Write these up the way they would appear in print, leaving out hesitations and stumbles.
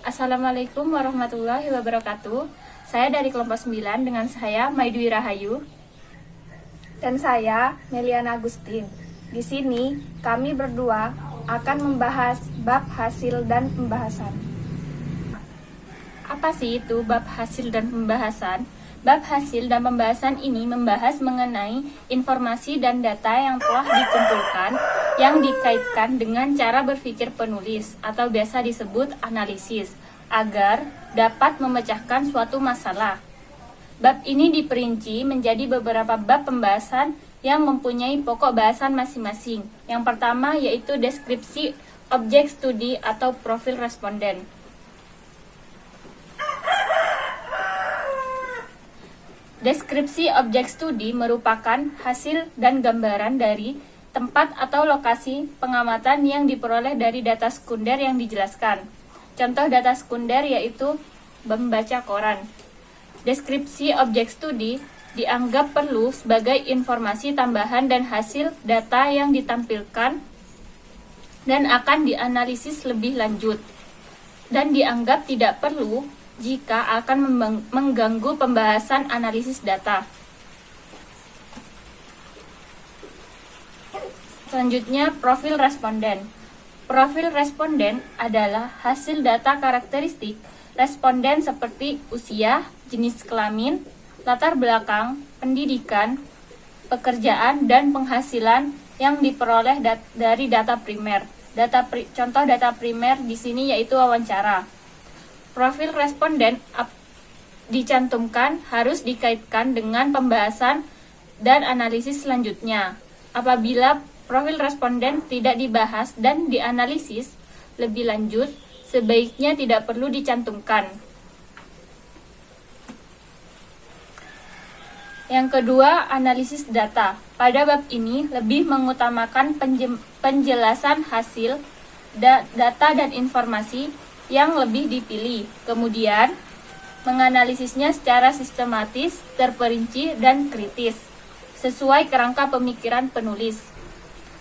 Assalamualaikum warahmatullahi wabarakatuh. Saya dari kelompok 9 dengan saya Maidwi Rahayu. Dan saya Meliana Agustin. Di sini kami berdua akan membahas bab hasil dan pembahasan. Apa sih itu bab hasil dan pembahasan? Bab hasil dan pembahasan ini membahas mengenai informasi dan data yang telah dikumpulkan yang dikaitkan dengan cara berpikir penulis atau biasa disebut analisis agar dapat memecahkan suatu masalah. Bab ini diperinci menjadi beberapa bab pembahasan yang mempunyai pokok bahasan masing-masing. Yang pertama yaitu deskripsi objek studi atau profil responden. Deskripsi objek studi merupakan hasil dan gambaran dari tempat atau lokasi pengamatan yang diperoleh dari data sekunder yang dijelaskan. Contoh data sekunder yaitu membaca koran. Deskripsi objek studi dianggap perlu sebagai informasi tambahan dan hasil data yang ditampilkan dan akan dianalisis lebih lanjut, dan dianggap tidak perlu jika akan mengganggu pembahasan analisis data. Selanjutnya, profil responden. Profil responden adalah hasil data karakteristik responden seperti usia, jenis kelamin, latar belakang, pendidikan, pekerjaan, dan penghasilan yang diperoleh dari data primer. Contoh data primer di sini yaitu wawancara. Profil responden dicantumkan harus dikaitkan dengan pembahasan dan analisis selanjutnya. Apabila profil responden tidak dibahas dan dianalisis lebih lanjut, sebaiknya tidak perlu dicantumkan. Yang kedua, analisis data. Pada bab ini lebih mengutamakan penjelasan hasil, data dan informasi yang lebih dipilih. Kemudian, menganalisisnya secara sistematis, terperinci, dan kritis, sesuai kerangka pemikiran penulis.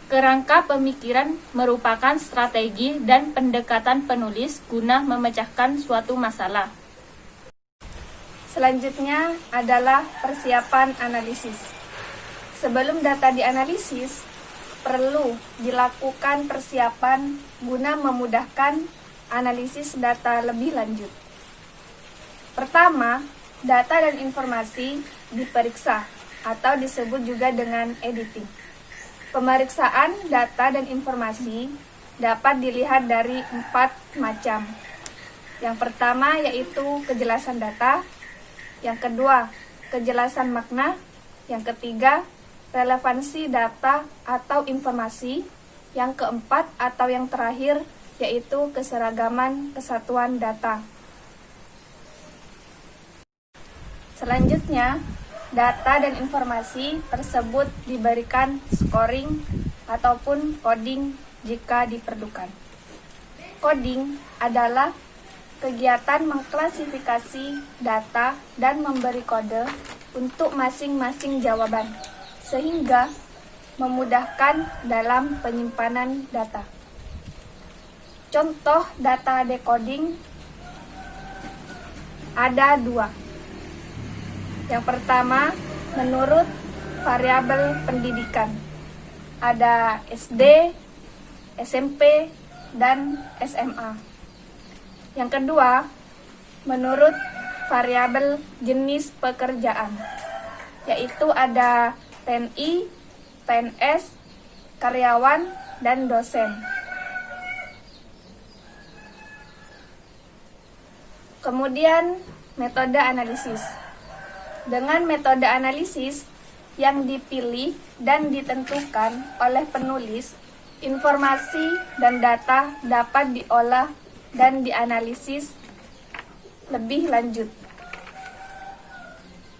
Kerangka pemikiran merupakan strategi dan pendekatan penulis guna memecahkan suatu masalah. Selanjutnya adalah persiapan analisis. Sebelum data dianalisis, perlu dilakukan persiapan guna memudahkan analisis data lebih lanjut. Pertama, data dan informasi diperiksa atau disebut juga dengan editing. Pemeriksaan data dan informasi dapat dilihat dari 4 macam. Yang pertama yaitu kejelasan data, yang kedua kejelasan makna, yang ketiga relevansi data atau informasi, yang keempat atau yang terakhir yaitu keseragaman kesatuan data. Selanjutnya, data dan informasi tersebut diberikan scoring ataupun coding jika diperlukan. Coding adalah kegiatan mengklasifikasi data dan memberi kode untuk masing-masing jawaban, sehingga memudahkan dalam penyimpanan data. Contoh data decoding ada 2. Yang pertama, menurut variabel pendidikan. Ada SD, SMP, dan SMA. Yang kedua, menurut variabel jenis pekerjaan, yaitu ada TNI, PNS, karyawan, dan dosen. Kemudian, metode analisis. Dengan metode analisis yang dipilih dan ditentukan oleh penulis, informasi dan data dapat diolah dan dianalisis lebih lanjut.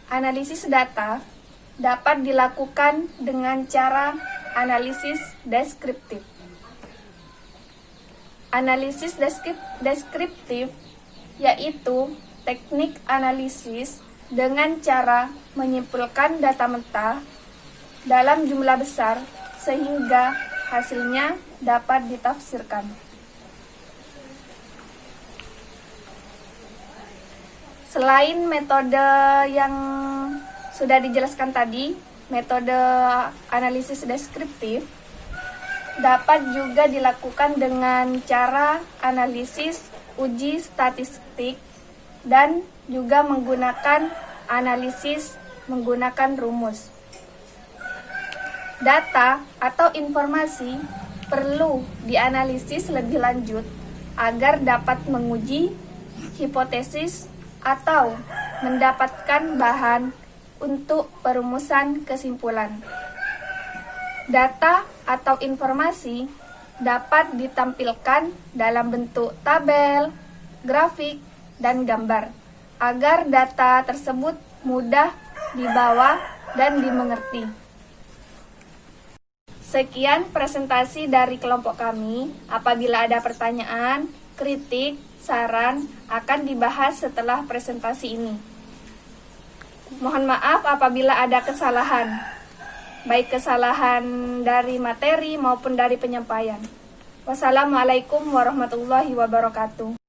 Analisis data dapat dilakukan dengan cara analisis deskriptif. Analisis deskriptif yaitu teknik analisis dengan cara menyimpulkan data mentah dalam jumlah besar sehingga hasilnya dapat ditafsirkan. Selain metode yang sudah dijelaskan tadi, metode analisis deskriptif dapat juga dilakukan dengan cara analisis uji statistik dan juga menggunakan analisis menggunakan rumus. Data atau informasi perlu dianalisis lebih lanjut agar dapat menguji hipotesis atau mendapatkan bahan untuk perumusan kesimpulan. Data atau informasi dapat ditampilkan dalam bentuk tabel, grafik, dan gambar agar data tersebut mudah dibawa dan dimengerti. Sekian presentasi dari kelompok kami. Apabila ada pertanyaan, kritik, saran akan dibahas setelah presentasi ini. Mohon maaf apabila ada kesalahan, baik kesalahan dari materi maupun dari penyampaian. Wassalamualaikum warahmatullahi wabarakatuh.